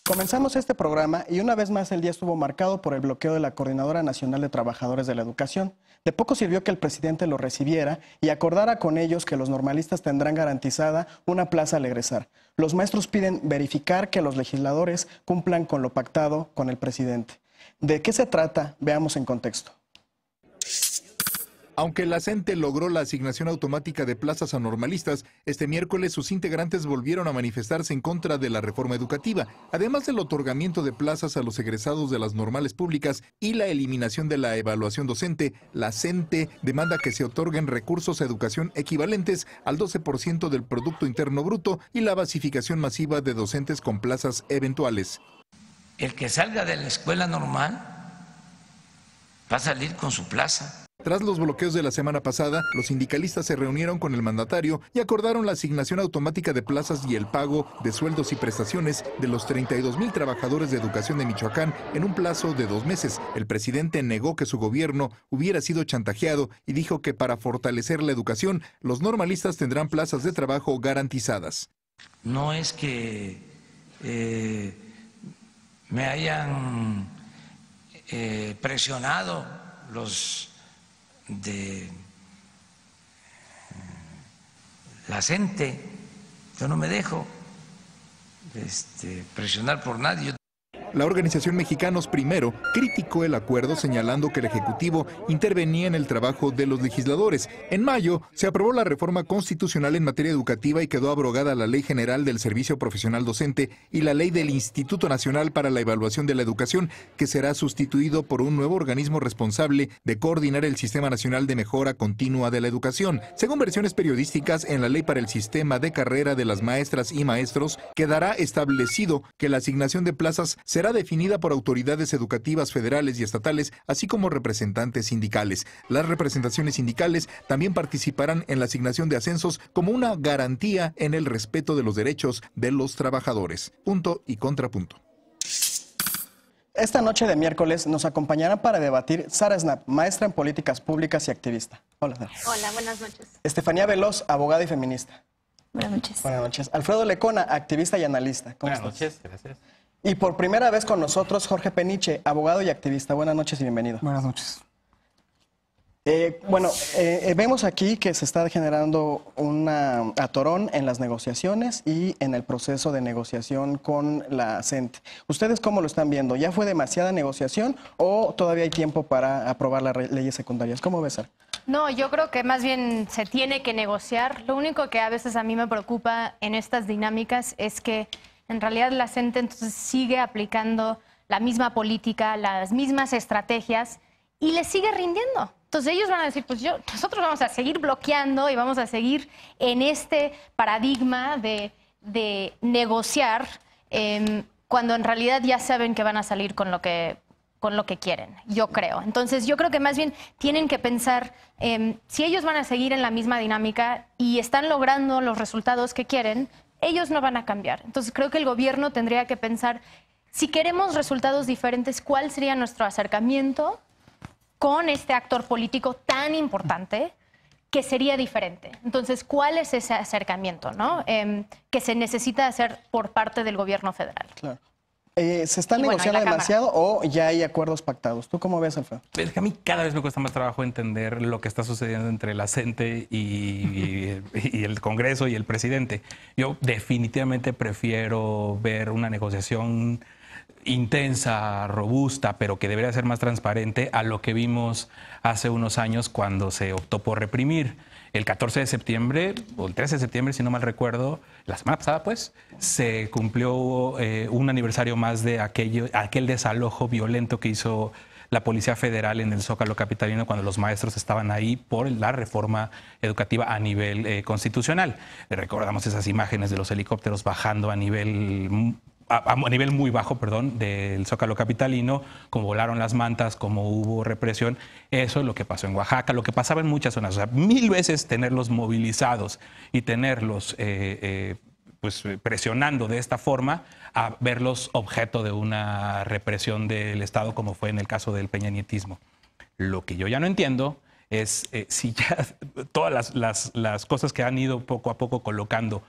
Comenzamos este programa y una vez más el día estuvo marcado por el bloqueo de la Coordinadora Nacional de Trabajadores de la Educación. De poco sirvió que el presidente lo recibiera y acordara con ellos que los normalistas tendrán garantizada una plaza al egresar. Los maestros piden verificar que los legisladores cumplan con lo pactado con el presidente. ¿De qué se trata? Veamos en contexto. Aunque la CENTE logró la asignación automática de plazas a normalistas, este miércoles sus integrantes volvieron a manifestarse en contra de la reforma educativa, además del otorgamiento de plazas a los egresados de las normales públicas y la eliminación de la evaluación docente. La CENTE demanda que se otorguen recursos a educación equivalentes al 12% del Producto Interno Bruto y la basificación masiva de docentes con plazas eventuales. El que salga de la escuela normal va a salir con su plaza. Tras los bloqueos de la semana pasada, los sindicalistas se reunieron con el mandatario y acordaron la asignación automática de plazas y el pago de sueldos y prestaciones de los 32,000 trabajadores de educación de Michoacán en un plazo de 2 meses. El presidente negó que su gobierno hubiera sido chantajeado y dijo que para fortalecer la educación, los normalistas tendrán plazas de trabajo garantizadas. No es que me hayan presionado los de la CENTE, yo no me dejo presionar por nadie. La organización Mexicanos Primero criticó el acuerdo señalando que el Ejecutivo intervenía en el trabajo de los legisladores. En mayo se aprobó la reforma constitucional en materia educativa y quedó abrogada la Ley General del Servicio Profesional Docente y la Ley del Instituto Nacional para la Evaluación de la Educación, que será sustituido por un nuevo organismo responsable de coordinar el Sistema Nacional de Mejora Continua de la Educación. Según versiones periodísticas, en la Ley para el Sistema de Carrera de las Maestras y Maestros quedará establecido que la asignación de plazas será definida por autoridades educativas federales y estatales, así como representantes sindicales. Las representaciones sindicales también participarán en la asignación de ascensos como una garantía en el respeto de los derechos de los trabajadores. Punto y contrapunto. Esta noche de miércoles nos acompañará para debatir Sara Snap, maestra en políticas públicas y activista. Hola, Sara. Hola, buenas noches. Estefanía Veloz, abogada y feminista. Buenas noches. Buenas noches. Alfredo Lecona, activista y analista. ¿Cómo Buenas estás? noches, gracias. Y por primera vez con nosotros, Jorge Peniche, abogado y activista. Buenas noches y bienvenido. Buenas noches. Vemos aquí que se está generando un atorón en las negociaciones y en el proceso de negociación con la CENTE. ¿Ustedes cómo lo están viendo? ¿Ya fue demasiada negociación o todavía hay tiempo para aprobar las leyes secundarias? ¿Cómo ves, Sara? No, yo creo que más bien se tiene que negociar. Lo único que a veces a mí me preocupa en estas dinámicas es que en realidad la CENTE entonces sigue aplicando la misma política, las mismas estrategias y le sigue rindiendo. Entonces ellos van a decir, pues nosotros vamos a seguir bloqueando y vamos a seguir en este paradigma de negociar cuando en realidad ya saben que van a salir con lo que quieren, yo creo. Entonces yo creo que más bien tienen que pensar si ellos van a seguir en la misma dinámica y están logrando los resultados que quieren, ellos no van a cambiar. Entonces creo que el gobierno tendría que pensar, si queremos resultados diferentes, ¿cuál sería nuestro acercamiento con este actor político tan importante que sería diferente? Entonces, ¿cuál es ese acercamiento, ¿no? Que se necesita hacer por parte del gobierno federal? Claro. ¿Se está negociando demasiado o ya hay acuerdos pactados? ¿Tú cómo ves, Alfredo? Es que a mí cada vez me cuesta más trabajo entender lo que está sucediendo entre la CENTE y el Congreso y el presidente. Yo definitivamente prefiero ver una negociación intensa, robusta, pero que debería ser más transparente a lo que vimos hace unos años cuando se optó por reprimir. El 14 de septiembre, o el 13 de septiembre, si no mal recuerdo, la semana pasada, pues, se cumplió un aniversario más de aquel desalojo violento que hizo la Policía Federal en el Zócalo capitalino cuando los maestros estaban ahí por la reforma educativa a nivel constitucional. Recordamos esas imágenes de los helicópteros bajando a nivel muy bajo, del Zócalo capitalino, como volaron las mantas, como hubo represión. Eso es lo que pasó en Oaxaca, lo que pasaba en muchas zonas. O sea, 1000 veces tenerlos movilizados y tenerlos presionando de esta forma a verlos objeto de una represión del Estado, como fue en el caso del peñanietismo. Lo que yo ya no entiendo es si ya todas las cosas que han ido poco a poco colocando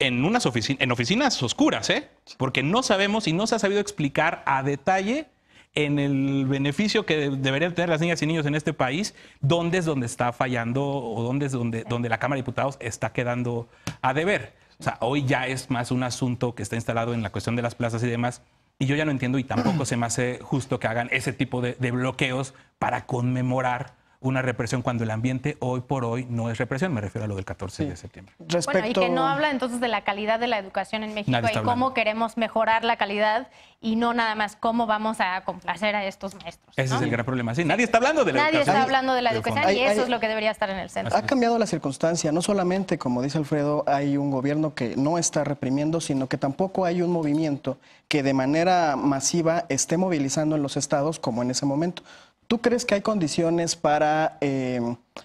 en oficinas oscuras, porque no sabemos y no se ha sabido explicar a detalle en el beneficio que deberían tener las niñas y niños en este país, dónde es donde está fallando o dónde es donde la Cámara de Diputados está quedando a deber. O sea, hoy ya es más un asunto que está instalado en la cuestión de las plazas y demás, y yo ya no entiendo y tampoco se me hace justo que hagan ese tipo de bloqueos para conmemorar una represión cuando el ambiente hoy por hoy no es represión. Me refiero a lo del 14 de septiembre. Bueno, y que no habla entonces de la calidad de la educación en México y cómo queremos mejorar la calidad y no nada más cómo vamos a complacer a estos maestros, ¿no? Ese es el gran problema. Sí, nadie está hablando de la educación. Nadie está hablando de la educación y eso es lo que debería estar en el centro. Ha cambiado la circunstancia. No solamente, como dice Alfredo, hay un gobierno que no está reprimiendo, sino que tampoco hay un movimiento que de manera masiva esté movilizando en los estados como en ese momento. ¿Tú crees que hay condiciones para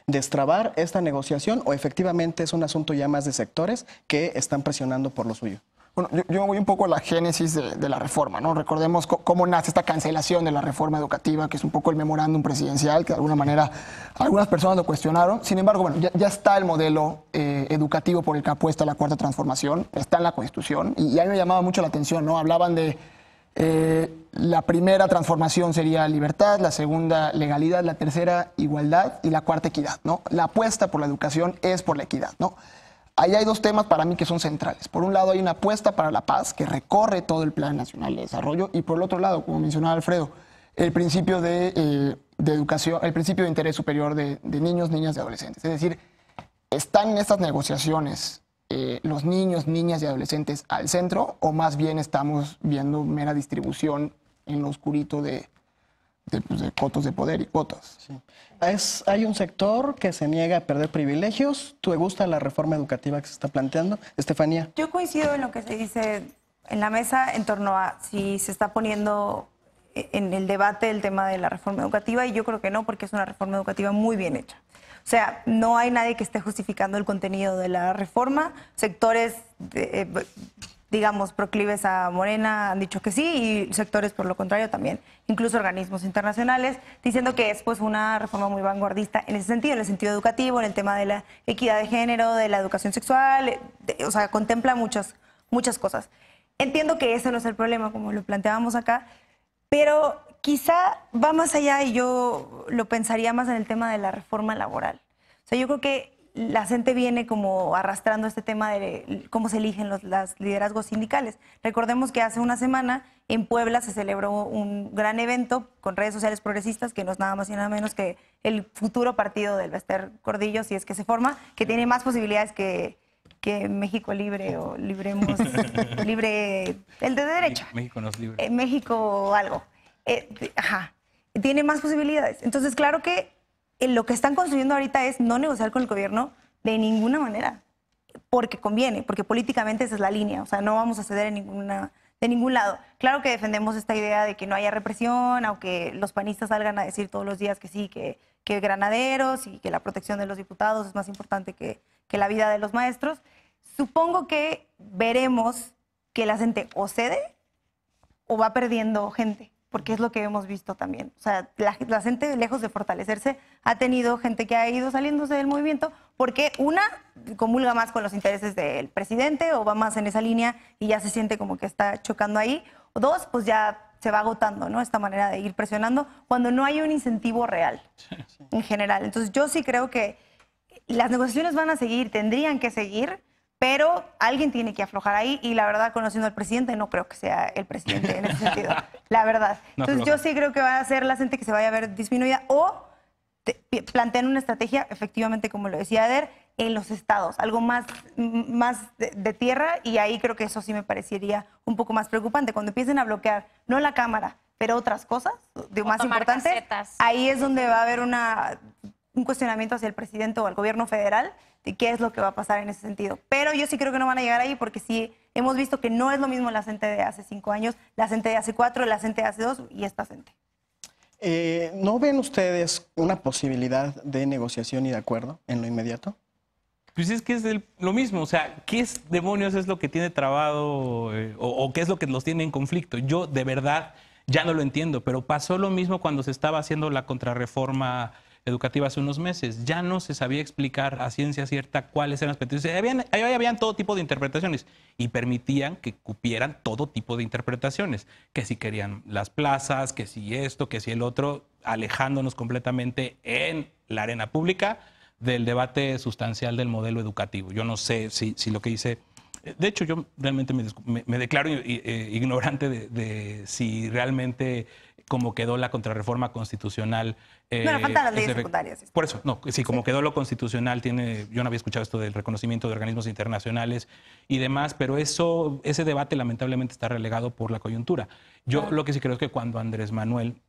destrabar esta negociación o efectivamente es un asunto ya más de sectores que están presionando por lo suyo? Bueno, yo voy un poco a la génesis de la reforma, ¿no? Recordemos cómo nace esta cancelación de la reforma educativa, que es un poco el memorándum presidencial, que de alguna manera algunas personas lo cuestionaron. Sin embargo, bueno, ya está el modelo educativo por el que apuesta la Cuarta Transformación, está en la Constitución, y a mí me llamaba mucho la atención, ¿no? Hablaban de la primera transformación sería libertad, la segunda legalidad, la tercera igualdad y la cuarta equidad, ¿no? La apuesta por la educación es por la equidad, ¿no? Ahí hay dos temas para mí que son centrales. Por un lado hay una apuesta para la paz que recorre todo el Plan Nacional de Desarrollo y por el otro lado, como mencionaba Alfredo, el principio de educación, el principio de interés superior de niños, niñas y adolescentes. Es decir, están en estas negociaciones los niños, niñas y adolescentes al centro, o más bien estamos viendo mera distribución en lo oscurito de cotos de poder y cuotas. Sí. Hay un sector que se niega a perder privilegios. ¿Te gusta la reforma educativa que se está planteando? Estefanía. Yo coincido en lo que se dice en la mesa en torno a si se está poniendo en el debate el tema de la reforma educativa, y yo creo que no, porque es una reforma educativa muy bien hecha. O sea, no hay nadie que esté justificando el contenido de la reforma. Sectores, digamos, proclives a Morena han dicho que sí, y sectores, por lo contrario, también. Incluso organismos internacionales, diciendo que es pues una reforma muy vanguardista en ese sentido, en el sentido educativo, en el tema de la equidad de género, de la educación sexual, o sea, contempla muchas cosas. Entiendo que ese no es el problema, como lo planteábamos acá, pero quizá va más allá y yo lo pensaría más en el tema de la reforma laboral. O sea, yo creo que la gente viene como arrastrando este tema de cómo se eligen los liderazgos sindicales. Recordemos que hace una semana en Puebla se celebró un gran evento con redes sociales progresistas, que no es nada más y nada menos que el futuro partido del Bester Gordillo, si es que se forma, que tiene más posibilidades que México Libre o Libremos, Libre, el de derecha. México no es libre. México algo. Tiene más posibilidades. Entonces, claro que lo que están construyendo ahorita es no negociar con el gobierno de ninguna manera, porque conviene, porque políticamente esa es la línea. O sea, no vamos a ceder de ningún lado. Claro que defendemos esta idea de que no haya represión, aunque los panistas salgan a decir todos los días que sí, que granaderos y que la protección de los diputados es más importante que la vida de los maestros. Supongo que veremos que la gente o cede o va perdiendo gente, porque es lo que hemos visto también. O sea, la gente, lejos de fortalecerse, ha tenido gente que ha ido saliéndose del movimiento porque una comulga más con los intereses del presidente o va más en esa línea y ya se siente como que está chocando ahí. O dos, pues ya se va agotando, ¿no? Esta manera de ir presionando cuando no hay un incentivo real en general. Entonces yo sí creo que las negociaciones van a seguir, tendrían que seguir, pero alguien tiene que aflojar ahí y la verdad, conociendo al presidente, no creo que sea el presidente en ese sentido, la verdad. Entonces yo sí creo que va a ser la gente que se vaya a ver disminuida o plantean una estrategia, efectivamente, como lo decía Eder, en los estados, algo más de tierra, y ahí creo que eso sí me parecería un poco más preocupante. Cuando empiecen a bloquear, no la Cámara, pero otras cosas de más importantes, ahí es donde va a haber un cuestionamiento hacia el presidente o al gobierno federal de qué es lo que va a pasar en ese sentido. Pero yo sí creo que no van a llegar ahí porque sí hemos visto que no es lo mismo la CENTE de hace 5 años, la CENTE de hace 4, la CENTE de hace 2 y esta CENTE. ¿No ven ustedes una posibilidad de negociación y de acuerdo en lo inmediato? Pues es que es lo mismo, o sea, ¿qué demonios es lo que tiene trabado o qué es lo que los tiene en conflicto? Yo de verdad ya no lo entiendo, pero pasó lo mismo cuando se estaba haciendo la contrarreforma educativa hace unos meses. Ya no se sabía explicar a ciencia cierta cuáles eran las peticiones. Habían todo tipo de interpretaciones y permitían que cupieran todo tipo de interpretaciones. Que si querían las plazas, que si esto, que si el otro, alejándonos completamente en la arena pública del debate sustancial del modelo educativo. Yo no sé si lo que hice... De hecho, yo realmente me declaro ignorante de si realmente como quedó la contrarreforma constitucional. Bueno, faltan las leyes secundarias. Por eso, no, sí, como quedó lo constitucional, yo no había escuchado esto del reconocimiento de organismos internacionales y demás, pero ese debate lamentablemente está relegado por la coyuntura. Yo lo que sí creo es que cuando Andrés Manuel,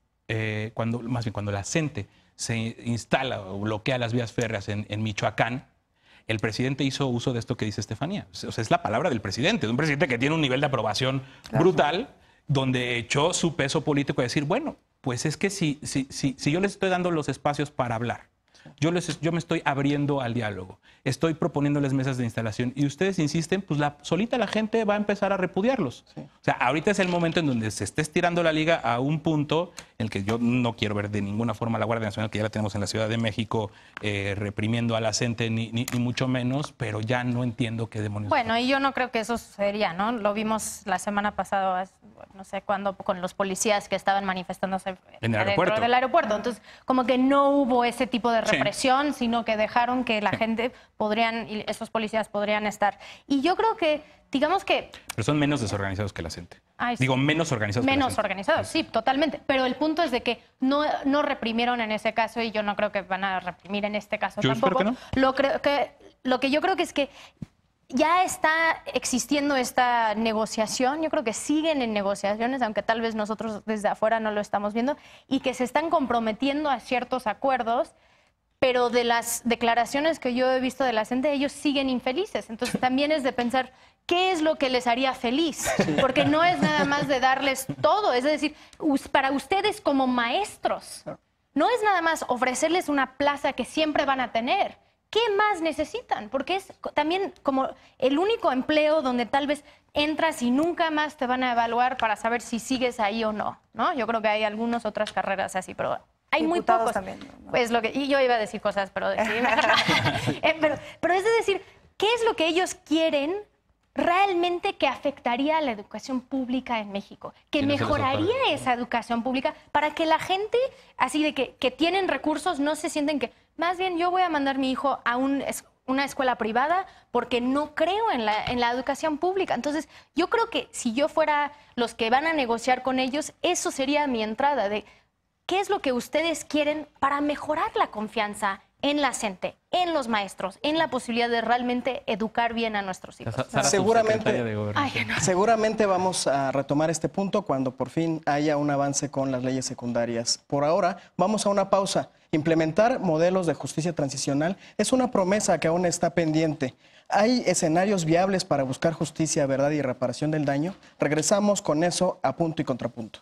cuando la CENTE se instala o bloquea las vías férreas en Michoacán, el presidente hizo uso de esto que dice Estefanía. O sea, es la palabra del presidente, de un presidente que tiene un nivel de aprobación brutal, donde echó su peso político a decir, bueno, pues es que si yo les estoy dando los espacios para hablar, yo me estoy abriendo al diálogo, estoy proponiéndoles mesas de instalación y ustedes insisten, pues solita la gente va a empezar a repudiarlos. Sí. O sea, ahorita es el momento en donde se esté estirando la liga a un punto en el que yo no quiero ver de ninguna forma a la Guardia Nacional, que ya la tenemos en la Ciudad de México, reprimiendo a la CENTE, ni mucho menos, pero ya no entiendo qué demonios. Bueno, y yo no creo que eso sucedería, ¿no? Lo vimos la semana pasada, no sé cuándo, con los policías que estaban manifestándose en el aeropuerto. Del aeropuerto. Entonces, como que no hubo ese tipo de represión, sino que dejaron que la gente y esos policías podrían estar. Y yo creo que, digamos que... Pero son menos desorganizados que la CENTE. Ay, Digo, menos organizados que la CENTE. Menos organizados, sí, totalmente. Pero el punto es de que no reprimieron en ese caso y yo no creo que van a reprimir en este caso tampoco. Espero que no. Lo que yo creo que es que ya está existiendo esta negociación, yo creo que siguen en negociaciones, aunque tal vez nosotros desde afuera no lo estamos viendo, y que se están comprometiendo a ciertos acuerdos, pero de las declaraciones que yo he visto de la CENTE, ellos siguen infelices. Entonces también es de pensar qué es lo que les haría feliz, porque no es nada más de darles todo, es decir, para ustedes como maestros, no es nada más ofrecerles una plaza que siempre van a tener. ¿Qué más necesitan? Porque es también como el único empleo donde tal vez entras y nunca más te van a evaluar para saber si sigues ahí o no, ¿no? Yo creo que hay algunas otras carreras así, pero hay muy pocos. También, ¿no? Pues y yo iba a decir cosas, pero pero es de decir, ¿qué es lo que ellos quieren realmente que afectaría a la educación pública en México? Que mejoraría esa educación pública para que la gente, así de que tienen recursos, no se sienten que, más bien yo voy a mandar a mi hijo a una escuela privada porque no creo en la educación pública. Entonces, yo creo que si yo fuera los que van a negociar con ellos, eso sería mi entrada de qué es lo que ustedes quieren para mejorar la confianza en la CENTE, en los maestros, en la posibilidad de realmente educar bien a nuestros hijos. Seguramente vamos a retomar este punto cuando por fin haya un avance con las leyes secundarias. Por ahora, vamos a una pausa. Implementar modelos de justicia transicional es una promesa que aún está pendiente. ¿Hay escenarios viables para buscar justicia, verdad y reparación del daño? Regresamos con eso a Punto y Contrapunto.